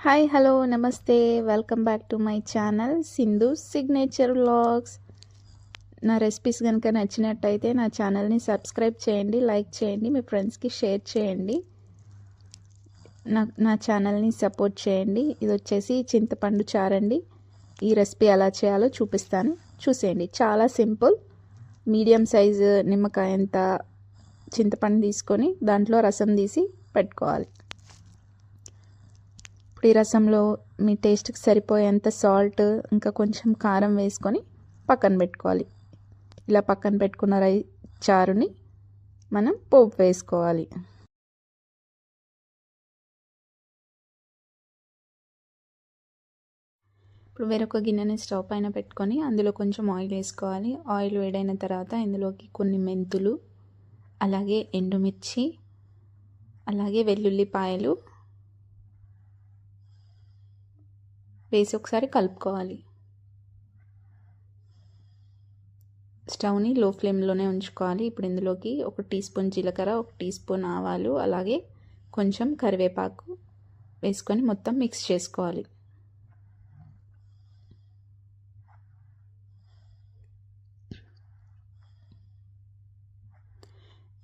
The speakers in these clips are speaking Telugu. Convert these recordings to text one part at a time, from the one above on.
హాయ్ హలో నమస్తే welcome back to my channel Sindhu signature vlogs. నా రెసిపీస్ కనుక నచ్చినట్టయితే నా ఛానల్ని సబ్స్క్రైబ్ చేయండి, లైక్ చేయండి, మీ ఫ్రెండ్స్కి షేర్ చేయండి, నా ఛానల్ని సపోర్ట్ చేయండి. ఇది వచ్చేసి చింతపండు చారండి. ఈ రెసిపీ ఎలా చేయాలో చూపిస్తాను, చూసేయండి. చాలా సింపుల్. మీడియం సైజు నిమ్మకాయ అంత చింతపండు తీసుకొని దాంట్లో రసం తీసి పెట్టుకోవాలి. ఇప్పుడు ఈ రసంలో మీ టేస్ట్కి సరిపోయేంత సాల్ట్ ఇంకా కొంచెం కారం వేసుకొని పక్కన పెట్టుకోవాలి. ఇలా పక్కన పెట్టుకున్న చారుని మనం పోపు వేసుకోవాలి. ఇప్పుడు వేరొక గిన్నెని స్టవ్ పైన పెట్టుకొని అందులో కొంచెం ఆయిల్ వేసుకోవాలి. ఆయిల్ వేడైన తర్వాత ఇందులోకి కొన్ని మెంతులు, అలాగే ఎండుమిర్చి, అలాగే వెల్లుల్లిపాయలు వేసి ఒకసారి కలుపుకోవాలి. స్టవ్ని లో ఫ్లేమ్లోనే ఉంచుకోవాలి. ఇప్పుడు ఇందులోకి 1 టీ స్పూన్ జీలకర్ర, 1 టీ స్పూన్ ఆవాలు, అలాగే కొంచెం కరివేపాకు వేసుకొని మొత్తం మిక్స్ చేసుకోవాలి.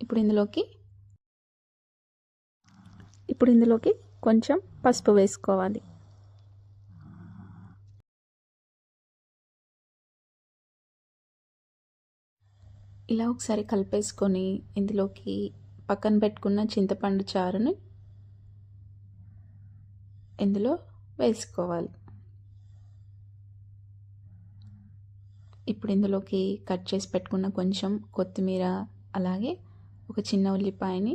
ఇప్పుడు ఇందులోకి కొంచెం పసుపు వేసుకోవాలి. ఇలా ఒకసారి కలిపేసుకొని ఇందులోకి పక్కన పెట్టుకున్న చింతపండు చారుని ఇందులో వేసుకోవాలి. ఇప్పుడు ఇందులోకి కట్ చేసి పెట్టుకున్న కొంచెం కొత్తిమీర, అలాగే ఒక చిన్న ఉల్లిపాయని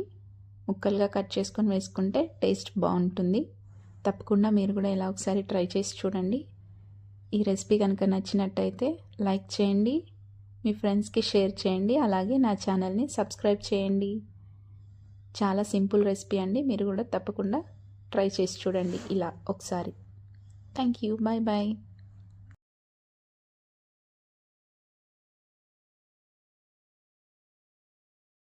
ముక్కలుగా కట్ చేసుకొని వేసుకుంటే టేస్ట్ బాగుంటుంది. తప్పకుండా మీరు కూడా ఇలా ఒకసారి ట్రై చేసి చూడండి. ఈ రెసిపీ కనుక నచ్చినట్టయితే లైక్ చేయండి, మీ ఫ్రెండ్స్కి షేర్ చేయండి, అలాగే నా ఛానల్ని సబ్స్క్రైబ్ చేయండి. చాలా సింపుల్ రెసిపీ అండి. మీరు కూడా తప్పకుండా ట్రై చేసి చూడండి ఇలా ఒకసారి. Thank you. Bye bye.